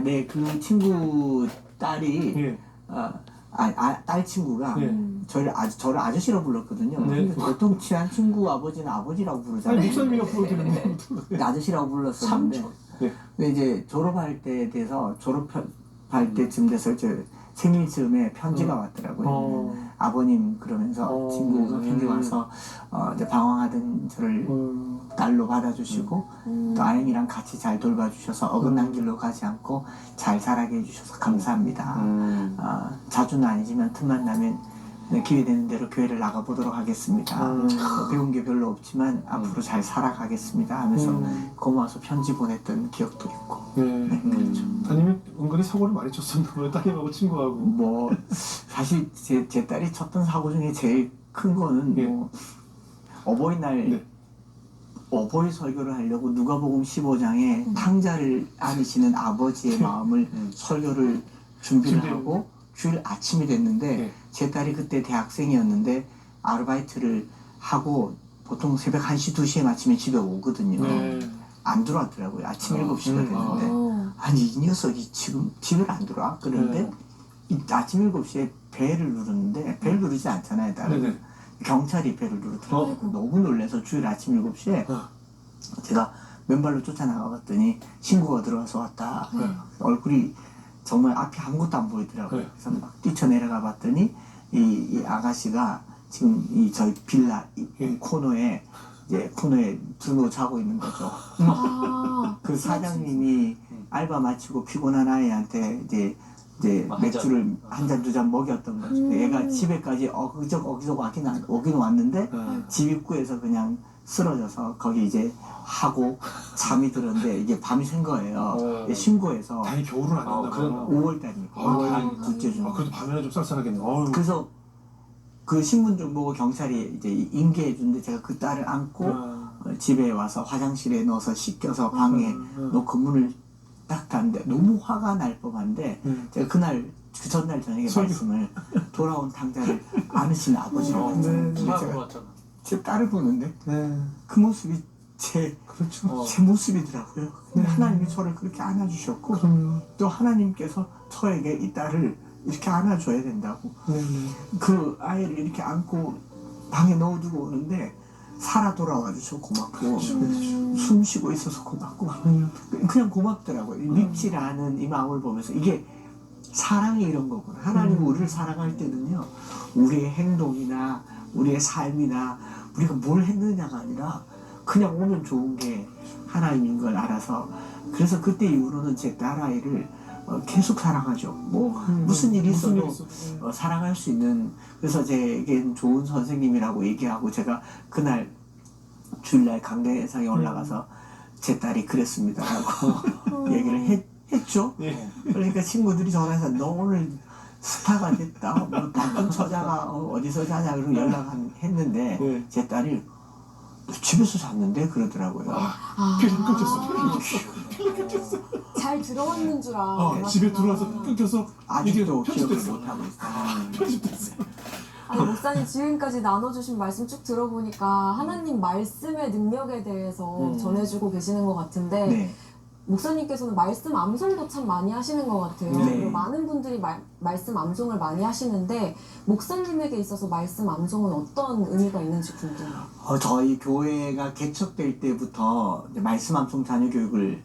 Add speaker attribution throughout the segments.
Speaker 1: 네, 그 친구 딸이
Speaker 2: 예.
Speaker 1: 딸 친구가
Speaker 2: 예.
Speaker 1: 저를 아저씨라고 불렀거든요.
Speaker 2: 네.
Speaker 1: 근데 보통 친한 친구 아버지는 아버지라고
Speaker 2: 아니
Speaker 1: 부르잖아요.
Speaker 2: 목사님이가 불러드리는
Speaker 1: 근데 아저씨라고 불렀었는데
Speaker 2: 삼촌. 네.
Speaker 1: 근데 이제 졸업할 때 돼서 졸업할 때쯤 돼서 이제 생일쯤에 편지가 왔더라고요. 아버님 그러면서 친구가 편지 와서 이제 방황하던 저를 딸로 받아주시고 또 아영이랑 같이 잘 돌봐주셔서 어긋난 길로 가지 않고 잘 자라게 해주셔서 감사합니다. 자주는 아니지만 틈만 나면 기회 되는 대로 교회를 나가보도록 하겠습니다. 배운 게 별로 없지만 앞으로 잘 살아가겠습니다 하면서 고마워서 편지 보냈던 기억도 있고.
Speaker 2: 네.
Speaker 1: 그렇죠.
Speaker 2: 아니면 은근히 사고를 많이 쳤었나 봐요. 따님하고 친구하고.
Speaker 1: 뭐 사실 제 딸이 쳤던 사고 중에 제일 큰 거는
Speaker 2: 예.
Speaker 1: 뭐 어버이날
Speaker 2: 네.
Speaker 1: 어버이 설교를 하려고 누가복음 15장에 탕자를 안으시는 아버지의 마음을 설교를 준비를 하고 주일 아침이 됐는데
Speaker 2: 네.
Speaker 1: 제 딸이 그때 대학생이었는데 아르바이트를 하고 보통 새벽 1시, 2시에 마치면 집에 오거든요.
Speaker 2: 네.
Speaker 1: 안 들어왔더라고요. 아침 7시가 됐는데 아니 이 녀석이 지금 집에 안 들어와? 그런데 이 아침 7시에 벨을 누르는데 벨 누르지 않잖아요. 딸은.
Speaker 2: 네네.
Speaker 1: 경찰이 벨을 누르더라고요. 너무 놀라서 주일 아침 7시에 제가 맨발로 쫓아나가봤더니 친구가 들어와서 왔다. 얼굴이 정말 앞이 아무것도 안 보이더라고요.
Speaker 2: 네.
Speaker 1: 그래서 막 뛰쳐내려가 봤더니 이 아가씨가 지금 저희 빌라 이 코너에 누워 자고 있는 거죠. 그 사장님이 알바 마치고 피곤한 아이한테 이제 맥주를 한 잔, 두 잔 먹였던 거죠. 얘가 집에까지 어기저기 오긴 왔는데 집 입구에서 그냥 쓰러져서 거기 이제 하고 잠이 들었는데 이게 밤이 샌 거예요. 신고해서
Speaker 2: 다행히 겨울은 아니었나 봐요.
Speaker 1: 5월달이니까 둘째 주.
Speaker 2: 그래도 밤에는 좀 쌀쌀하겠네요.
Speaker 1: 그래서 그 신문 좀 보고 경찰이 이제 인계해 주는데 제가 그 딸을 안고 집에 와서 화장실에 넣어서 씻겨서 방에 놓고 문을 딱 닫는데 너무 화가 날 법한데 제가 그 전날 저녁에 말씀을 돌아온 탕자를 안으시는 아버지라고 했잖아요. 근데 제가 제 딸을 보는데 그 모습이 제 모습이더라고요. 근데 하나님이 저를 그렇게 안아주셨고 또 하나님께서 저에게 이 딸을 이렇게 안아줘야 된다고 그 아이를 이렇게 안고 방에 넣어두고 오는데 살아 돌아와 주셔서 고맙고 숨 쉬고 있어서 고맙고 그냥 고맙더라고요. 믿질 않은 이 마음을 보면서 이게 사랑이 이런 거구나. 하나님이 우리를 사랑할 때는요 우리의 행동이나 우리의 삶이나 우리가 뭘 했느냐가 아니라 그냥 오면 좋은 게 하나님인 걸 알아서 그래서 그때 이후로는 제 딸아이를 계속 사랑하죠. 뭐 무슨 일이 있어도 사랑할 수 있는. 그래서 제겐 좋은 선생님이라고 얘기하고 제가 그날 주일날 강대상에 올라가서 제 딸이 그랬습니다라고 얘기를 했죠. 그러니까 친구들이 전화해서 너 오늘 스타가 됐다. 뭐 나쁜 처자가 어디서 자냐 그러고 연락했는데 제 딸이 집에서 잤는데 그러더라고요.
Speaker 2: 필름 끊겼어.
Speaker 3: 잘 들어왔는 줄 알았나?
Speaker 2: 집에 들어와서 끊겨서
Speaker 1: 아직도 기억을
Speaker 2: 편집됐어.
Speaker 1: 못하고 있어요.
Speaker 2: 편집됐어.
Speaker 3: 아니, 목사님 지금까지 나눠주신 말씀 쭉 들어보니까 하나님 말씀의 능력에 대해서 전해주고 계시는 것 같은데
Speaker 1: 네.
Speaker 3: 목사님께서는 말씀 암송도 참 많이 하시는 것 같아요.
Speaker 1: 네.
Speaker 3: 그리고 많은 분들이 말씀 암송을 많이 하시는데 목사님에게 있어서 말씀 암송은 어떤 의미가 있는지 궁금해요.
Speaker 1: 저희 교회가 개척될 때부터 이제 말씀 암송 자녀 교육을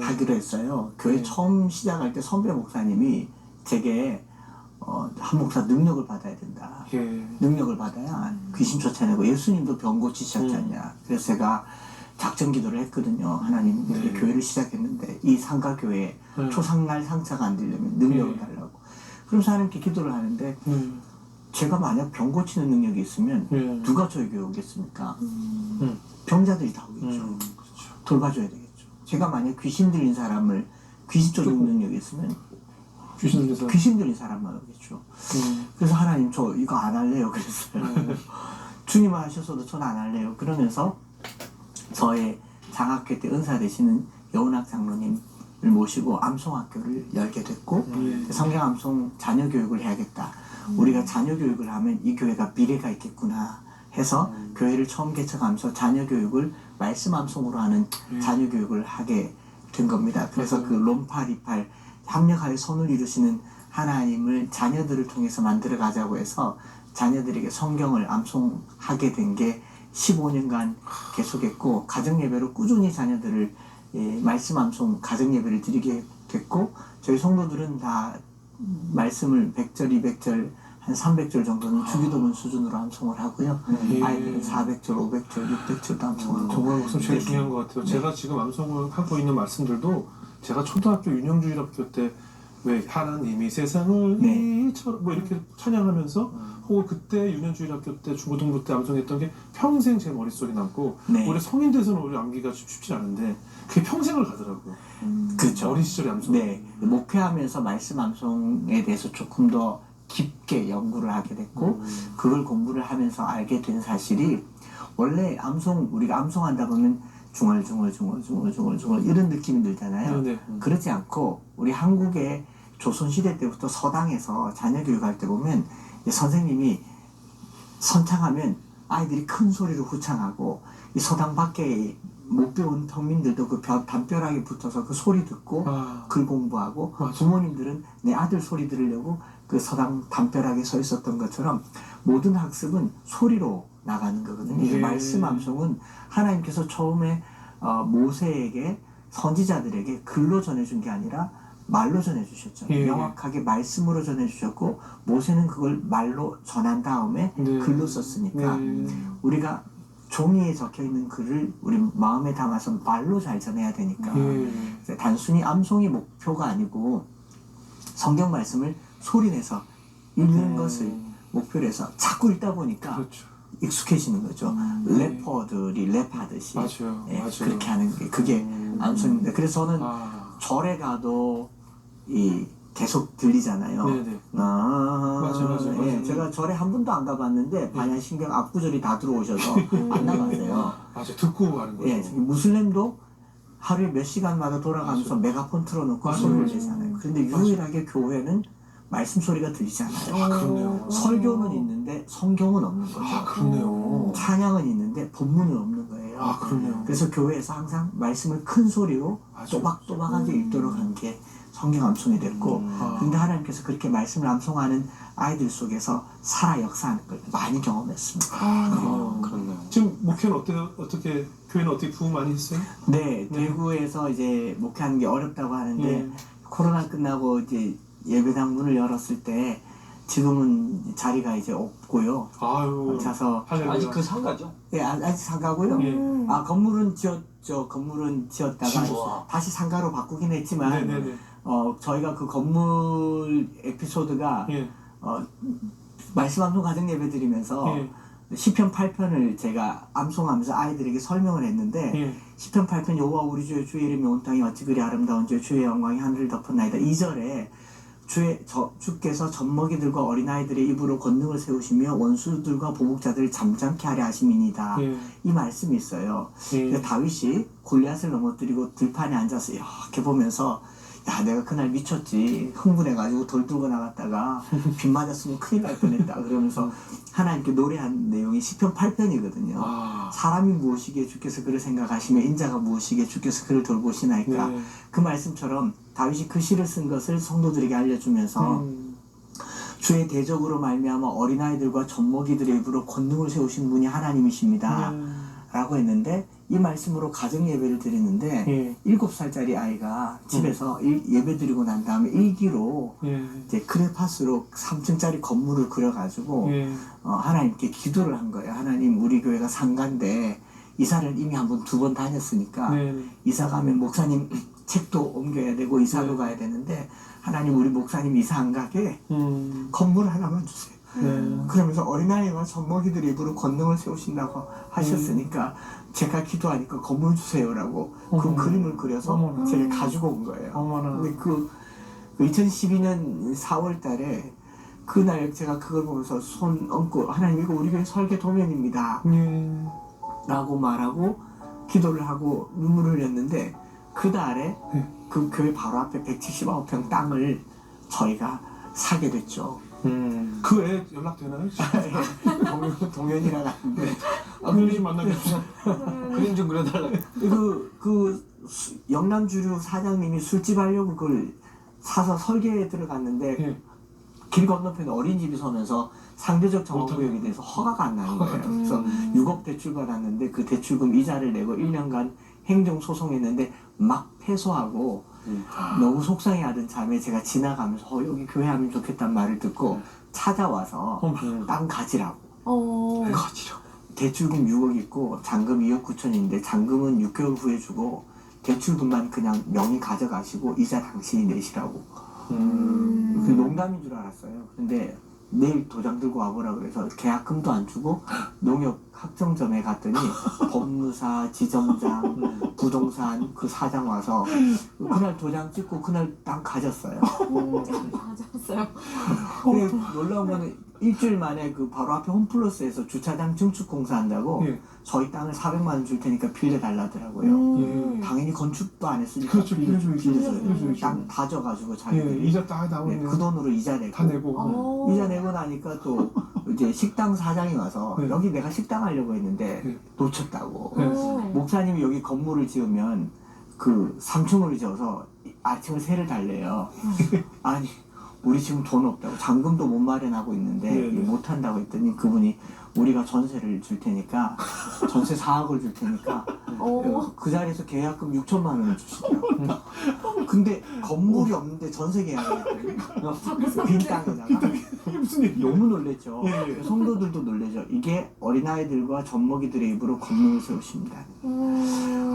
Speaker 1: 하기로 했어요. 교회 처음 시작할 때 선배 목사님이 제게 한 목사 능력을 받아야 된다. 능력을 받아야 귀신 쫓아내고 예수님도 병 고치셨지 않냐. 그래서 제가 작전 기도를 했거든요. 하나님 이렇게 교회를 시작했는데 이 상가교회에 초상날 상차가 안 되려면 능력을 달라고. 그래서 하나님께 기도를 하는데 제가 만약 병 고치는 능력이 있으면 누가 저희 교회 오겠습니까? 병자들이 다 오겠죠. 돌봐줘야 되겠죠. 제가 만약 귀신 들린 사람을 귀신 쫓는 능력이 있으면 귀신 들린 사람만 오겠죠. 그래서 하나님 저 이거 안 할래요 그랬어요. 주님 하셨어도 전 안 할래요. 그러면서 저의 장학회 때 은사 되시는 여운학 장로님을 모시고 암송학교를 열게 됐고 성경 암송 자녀 교육을 해야겠다. 우리가 자녀 교육을 하면 이 교회가 미래가 있겠구나 해서 교회를 처음 개척하면서 자녀 교육을 말씀 암송으로 하는 자녀 교육을 하게 된 겁니다. 그래서 그 롬파리팔 합력하여 손을 이루시는 하나님을 자녀들을 통해서 만들어 가자고 해서 자녀들에게 성경을 암송하게 된 게 15년간 계속했고 가정예배로 꾸준히 자녀들을 말씀 암송 가정예배를 드리게 됐고 저희 성도들은 다 말씀을 100절, 200절, 한 300절 정도는 주기도문 수준으로 암송을 하고요. 아이들은 400절, 500절, 600절도 암송하고
Speaker 2: 정말 그것은 제일
Speaker 1: 네.
Speaker 2: 중요한 것 같아요.
Speaker 1: 네.
Speaker 2: 제가 지금 암송을 하고 있는 말씀들도 제가 초등학교 윤영주일학교 때 왜 하나님이 세상을
Speaker 1: 네.
Speaker 2: 이처럼 뭐 이렇게 찬양하면서 혹은 그때 윤영주일학교 때 중고등부 때 암송했던 게 평생 제 머릿속에 남고
Speaker 1: 네.
Speaker 2: 우리 성인 돼서는 우리 암기가 쉽지 않은데 그게 평생을 가더라고요.
Speaker 1: 그렇죠.
Speaker 2: 어린 시절에 암송.
Speaker 1: 네, 목회하면서 말씀 암송에 대해서 조금 더 깊게 연구를 하게 됐고 그걸 공부를 하면서 알게 된 사실이 원래 우리가 암송한다 보면 중얼중얼 이런 느낌이 들잖아요.
Speaker 2: 네.
Speaker 1: 그렇지 않고 우리 한국의 조선시대 때부터 서당에서 자녀 교육할 때 보면 선생님이 선창하면 아이들이 큰 소리로 후창하고 이 서당 밖에 못 배운 평민들도 그 담벼락에 붙어서 그 소리 듣고 글 공부하고
Speaker 2: 맞아.
Speaker 1: 부모님들은 내 아들 소리 들으려고 그 서당 담벼락에 서 있었던 것처럼 모든 학습은 소리로 나가는 거거든요.
Speaker 2: 예.
Speaker 1: 말씀 암송은 하나님께서 처음에 모세에게 선지자들에게 글로 전해준 게 아니라 말로 전해주셨죠.
Speaker 2: 예.
Speaker 1: 명확하게 말씀으로 전해주셨고 모세는 그걸 말로 전한 다음에
Speaker 2: 네.
Speaker 1: 글로 썼으니까
Speaker 2: 네.
Speaker 1: 우리가 종이에 적혀있는 글을 우리 마음에 담아서 말로 잘 전해야 되니까
Speaker 2: 예.
Speaker 1: 단순히 암송이 목표가 아니고 성경 말씀을 소리내서 읽는 것을 목표로 해서 자꾸 읽다 보니까
Speaker 2: 그렇죠.
Speaker 1: 익숙해지는 거죠. 래퍼들이 랩하듯이
Speaker 2: 맞아요.
Speaker 1: 예,
Speaker 2: 맞아요.
Speaker 1: 그렇게 하는 게 그게 암송입니다. 그래서 저는 절에 가도 계속 들리잖아요.
Speaker 2: 네네.
Speaker 1: 맞아요. 예,
Speaker 2: 맞아요.
Speaker 1: 제가 절에 한 번도 안 가봤는데 반야신경 압구절이 다 들어오셔서 안 나갔어요.
Speaker 2: 맞아. 듣고 가는 거죠.
Speaker 1: 예, 무슬림도 하루에 몇 시간마다 돌아가면서 메가폰 틀어놓고
Speaker 2: 맞아요.
Speaker 1: 소리를
Speaker 2: 맞아요.
Speaker 1: 내잖아요. 그런데 유일하게 교회는 말씀 소리가 들리지 않아요.
Speaker 2: 그렇네요.
Speaker 1: 설교는 있는데 성경은 없는 거죠.
Speaker 2: 그렇네요.
Speaker 1: 찬양은 있는데 본문은 없는 거예요.
Speaker 2: 그렇네요.
Speaker 1: 그래서 교회에서 항상 말씀을 큰 소리로
Speaker 2: 맞아요.
Speaker 1: 또박또박하게 읽도록 한 게 성경 암송이 됐고 그런데 하나님께서 그렇게 말씀을 암송하는 아이들 속에서 살아 역사하는 걸 많이 경험했습니다.
Speaker 2: 그렇네요. 지금 목회는 어떻게 교회는 어떻게 부흥 많이 했어요?
Speaker 1: 네, 대구에서 이제 목회하는 게 어렵다고 하는데
Speaker 2: 네.
Speaker 1: 코로나 끝나고 이제 예배당 문을 열었을 때 지금은 자리가 이제 없고요.
Speaker 2: 아유.
Speaker 1: 차서
Speaker 4: 아직 그 상가죠?
Speaker 1: 예, 아직 상가고요.
Speaker 2: 예.
Speaker 1: 건물은 지었죠. 건물은 지었다가
Speaker 4: 우와.
Speaker 1: 다시 상가로 바꾸긴 했지만
Speaker 2: 네네네.
Speaker 1: 저희가 그 건물 에피소드가
Speaker 2: 예.
Speaker 1: 말씀 암송 가정 예배 드리면서
Speaker 2: 예.
Speaker 1: 시편 8편을 제가 암송하면서 아이들에게 설명을 했는데
Speaker 2: 예.
Speaker 1: 시편 8편 여호와 우리 주의 이름이 온 땅이 어찌 그리 아름다운 주의 영광이 하늘을 덮었나이다. 2절에 주께서 젖먹이들과 어린아이들의 입으로 권능을 세우시며 원수들과 보복자들을 잠잠케 하려 하심이니이다.
Speaker 2: 예.
Speaker 1: 이 말씀이 있어요.
Speaker 2: 예.
Speaker 1: 그래서 다윗이 골리앗을 넘어뜨리고 들판에 앉아서 이렇게 보면서 야 내가 그날 미쳤지 흥분해가지고 돌 들고 나갔다가 빗 맞았으면 큰일 날 뻔했다 그러면서 하나님께 노래한 내용이 시편 8편이거든요. 사람이 무엇이기에 주께서 그를 생각하시며 인자가 무엇이기에 주께서 그를 돌보시나이까.
Speaker 2: 네.
Speaker 1: 그 말씀처럼 다윗이 그 시를 쓴 것을 성도들에게 알려주면서 주의 대적으로 말미암아 어린아이들과 젖먹이들의 입으로 권능을 세우신 분이 하나님이십니다 라고 했는데 이 말씀으로 가정예배를 드리는데 7살짜리 아이가 집에서 예배 드리고 난 다음에 일기로 이제 크레파스로 3층짜리 건물을 그려가지고 하나님께 기도를 한 거예요. 하나님 우리 교회가 상가인데 이사를 이미 한 번, 2번 다녔으니까 이사 가면 목사님 책도 옮겨야 되고 이사도 가야 되는데 하나님 우리 목사님 이사 안 가게 건물 하나만 주세요. 그러면서 어린아이와 젖먹이들 입으로 권능을 세우신다고 하셨으니까 제가 기도하니까 건물 주세요라고 그 그림을 그려서 제가 가지고 온 거예요. 근데 그 2012년 4월 달에 그날 제가 그걸 보면서 손 얹고 하나님 이거 우리 교회 설계 도면입니다 라고 말하고 기도를 하고 눈물을 흘렸는데 그 달에 그 교회 바로 앞에 179평 땅을 저희가 사게 됐죠.
Speaker 2: 그 애 연락되나요?
Speaker 1: 동현이랑 왔는데
Speaker 2: 그림 좀 만나게 해주세요.
Speaker 4: 그림 좀 그려달라고.
Speaker 1: 그 영남주류 사장님이 술집 하려고 그걸 사서 설계에 들어갔는데
Speaker 2: 예.
Speaker 1: 길 건너편에 어린이집이 서면서 상대적 정부구역에 대해서 허가가 안 나는 거예요. 그래서 6억 대출 받았는데 그 대출금 이자를 내고 1년간 행정소송했는데 막 패소하고 너무 속상해하던 참에 제가 지나가면서 여기 교회 하면 좋겠다는 말을 듣고 찾아와서 땅 가지라고.
Speaker 2: 가지라고.
Speaker 1: 대출금 6억 있고 잔금 2억 9천인데 잔금은 6개월 후에 주고 대출금만 그냥 명의 가져가시고 이자 당신이 내시라고. 그 농담인 줄 알았어요. 근데 내일 도장 들고 와보라 그래서 계약금도 안 주고 농협 학정점에 갔더니 법무사, 지점장, 부동산 그 사장 와서 그날 도장 찍고 그날 땅 가졌어요.
Speaker 3: 맞았어요.
Speaker 1: 근데 놀라운 거는 일주일 만에 그 바로 앞에 홈플러스에서 주차장 증축 공사한다고
Speaker 2: 예.
Speaker 1: 저희 땅을 400만 원 줄 테니까 빌려달라더라고요.
Speaker 2: 예.
Speaker 1: 당연히 건축도 안 했으니까
Speaker 2: 그렇죠. 빌려줘야죠.
Speaker 1: 빌려줘야죠. 땅 다져가지고
Speaker 2: 예,
Speaker 1: 자기들이
Speaker 2: 이자 딱 나오네.
Speaker 1: 그 돈으로 이자 내고
Speaker 2: 다 내고.
Speaker 1: 이자 내고 나니까 또 이제 식당 사장이 와서
Speaker 2: 네.
Speaker 1: 여기 내가 식당 하려고 했는데
Speaker 2: 네.
Speaker 1: 놓쳤다고.
Speaker 2: 네.
Speaker 1: 목사님이 여기 건물을 지으면 그 3층을 지어서 아층을 세를 달래요. 아니 우리 지금 돈 없다고 잔금도 못 마련하고 있는데
Speaker 2: 네, 네.
Speaker 1: 못 한다고 했더니 그분이 우리가 전세를 줄 테니까 전세 4억을 줄 테니까 그 자리에서 계약금 6천만 원을 주시더라고요. 근데 건물이 없는데 전세 계약을 했더니 빈 땅에다가
Speaker 2: 이게 무슨 얘기예요?
Speaker 1: 너무 놀랬죠.
Speaker 2: 예, 예.
Speaker 1: 성도들도 놀래죠. 이게 어린아이들과 젖먹이들의 입으로 건물을 세우십니다.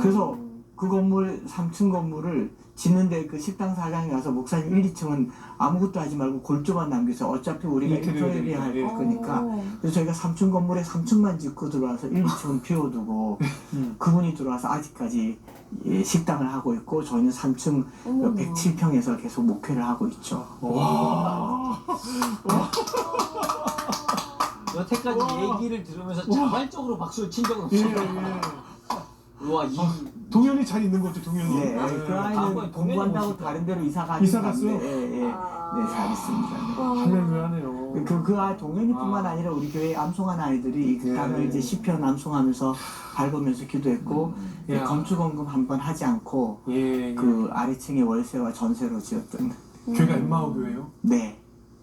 Speaker 1: 그래서 그 건물 3층 건물을 짓는데 그 식당 사장이 와서 목사님 1, 2층은 아무것도 하지 말고 골조만 남겨서 어차피 우리가 인테리어 할
Speaker 2: 예.
Speaker 1: 거니까 그래서 저희가 3층 건물에 3층만 짓고 들어와서 1, 2층은 비워두고 그분이 들어와서 아직까지 식당을 하고 있고 저희는 3층 107평에서 계속 목회를 하고 있죠.
Speaker 2: 와.
Speaker 4: 여태까지 얘기를 들으면서 자발적으로 박수를 친 적은
Speaker 2: 예,
Speaker 4: 없어요.
Speaker 2: 예.
Speaker 4: 와, 이
Speaker 2: 동현이 잘 있는 거죠, 동현이.
Speaker 1: 네, 그 아이는
Speaker 4: 다음번에
Speaker 1: 공부한다고
Speaker 4: 동현이
Speaker 1: 다른 데로 이사 가긴
Speaker 2: 이사 갔어요?
Speaker 1: 갔는데, 네, 잘 있습니다.
Speaker 2: 할렐루야네요.
Speaker 1: 그 아이 동현이뿐만 아니라 우리 교회 암송한 아이들이 그 땅을 이제 시편 암송하면서 밟으면서 기도했고
Speaker 2: 야.
Speaker 1: 건축원금 한 번 하지 않고
Speaker 2: 예.
Speaker 1: 그 아래층에 월세와 전세로 지었던
Speaker 2: 교회가 엠마오 교회요?
Speaker 1: 네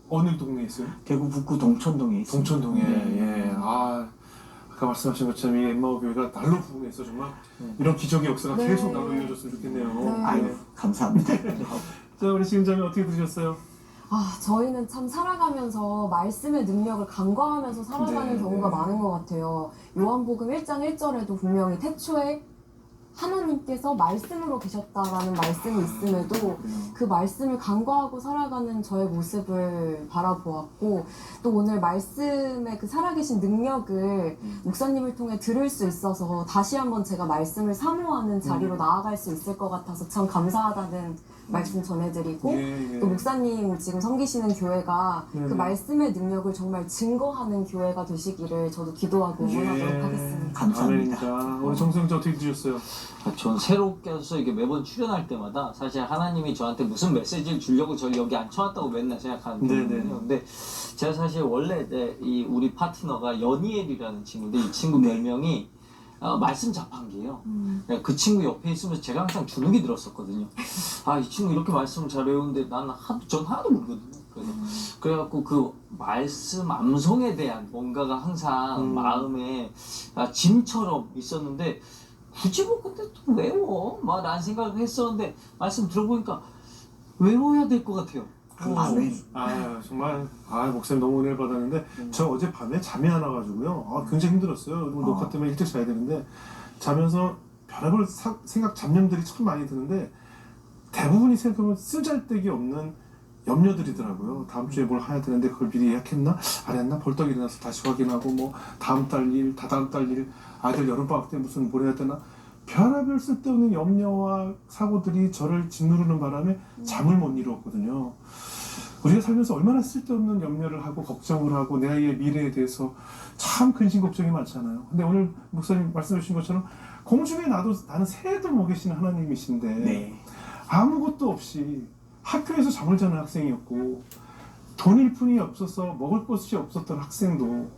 Speaker 2: 어느 동네에 있어요?
Speaker 1: 대구 북구 동천동에 있습니다.
Speaker 2: 동천동에. 예. 아까 말씀하신 것처럼 이 엠마오 교회가 날로 부흥해서 정말 이런 기적의 역사가
Speaker 3: 네.
Speaker 2: 계속 날로 이어졌으면 좋겠네요.
Speaker 3: 네.
Speaker 1: 아유 감사합니다.
Speaker 2: 자, 우리 지금 자매 어떻게 들으셨어요?
Speaker 3: 저희는 참 살아가면서 말씀의 능력을 간과하면서 살아가는
Speaker 2: 네,
Speaker 3: 경우가
Speaker 2: 네.
Speaker 3: 많은 것 같아요. 요한복음 1장 1절에도 분명히 태초에 하나님께서 말씀으로 계셨다라는 말씀이 있음에도 그 말씀을 간과하고 살아가는 저의 모습을 바라보았고 또 오늘 말씀의 그 살아계신 능력을 목사님을 통해 들을 수 있어서 다시 한번 제가 말씀을 사모하는 자리로 나아갈 수 있을 것 같아서 참 감사하다는 말씀 전해드리고
Speaker 2: 예.
Speaker 3: 또 목사님 지금 섬기시는 교회가
Speaker 2: 네.
Speaker 3: 그 말씀의 능력을 정말 증거하는 교회가 되시기를 저도 기도하고 응원하도록
Speaker 2: 예.
Speaker 3: 하겠습니다.
Speaker 1: 감사합니다.
Speaker 2: 아멘입니다. 우리 정성자 어떻게 들으셨어요?
Speaker 4: 전 새롭게 해서 이게 매번 출연할 때마다 사실 하나님이 저한테 무슨 메시지를 주려고 저를 여기 앉혀왔다고 맨날 생각하는
Speaker 2: 네네.
Speaker 4: 거거든요. 근데 제가 사실 원래 이 우리 파트너가 연이엘이라는 친구인데 이 친구 별명이 말씀 자판기예요. 그 친구 옆에 있으면서 제가 항상 주눅이 들었었거든요. 이 친구 이렇게 말씀을 잘 외우는데 전 하나도 모르거든요. 그래갖고 그 말씀 암송에 대한 뭔가가 항상 마음에 짐처럼 있었는데 굳이 뭐 근데 또 외워? 라는 생각을 했었는데 말씀 들어보니까 외워야 될 것 같아요.
Speaker 1: 아멘.
Speaker 2: 정말 목사님 너무 은혜를 받았는데 저 어젯밤에 잠이 안 와가지고요. 굉장히 힘들었어요. 녹화 때문에 일찍 자야 되는데 자면서 별의별 생각 잡념들이 참 많이 드는데 대부분이 생각하면 쓰잘데기 없는 염려들이더라고요. 다음 주에 뭘 해야 되는데 그걸 미리 예약했나? 안 했나? 벌떡 일어나서 다시 확인하고 뭐 다음 달 일, 다다음 달 일, 아이들 여름방학 때 무슨 뭘 해야 되나? 별의별 쓸데없는 염려와 사고들이 저를 짓누르는 바람에 잠을 못 이루었거든요. 우리가 살면서 얼마나 쓸데없는 염려를 하고 걱정을 하고 내 아이의 미래에 대해서 참 근심 걱정이 많잖아요. 근데 오늘 목사님 말씀해 주신 것처럼 공중에 나는 새도 먹이시는 하나님이신데
Speaker 1: 네.
Speaker 2: 아무것도 없이 학교에서 잠을 자는 학생이었고 돈일 뿐이 없어서 먹을 것이 없었던 학생도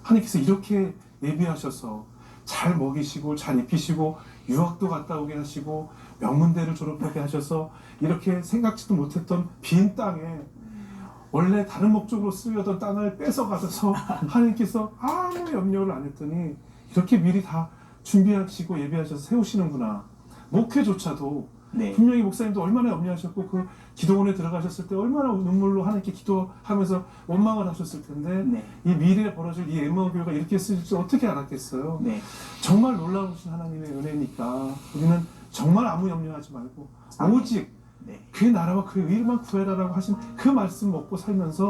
Speaker 2: 하나님께서 이렇게 예비하셔서 잘 먹이시고 잘 입히시고 유학도 갔다 오게 하시고 명문대를 졸업하게 하셔서 이렇게 생각지도 못했던 빈 땅에 원래 다른 목적으로 쓰려던 땅을 뺏어가셔서 하나님께서 아무 염려를 안 했더니 이렇게 미리 다 준비하시고 예비하셔서 세우시는구나. 목회조차도
Speaker 1: 네.
Speaker 2: 분명히 목사님도 얼마나 염려하셨고 그 기도원에 들어가셨을 때 얼마나 눈물로 하나님께 기도하면서 원망을 하셨을 텐데
Speaker 1: 네.
Speaker 2: 이 미래에 벌어질 이 엠마오교회가 이렇게 쓰일 줄 어떻게 알았겠어요.
Speaker 1: 네.
Speaker 2: 정말 놀라우신 하나님의 은혜니까 우리는 정말 아무 염려하지 말고 오직
Speaker 1: 네.
Speaker 2: 그 나라와 그 의만 구해라라고 하신 그 말씀 먹고 살면서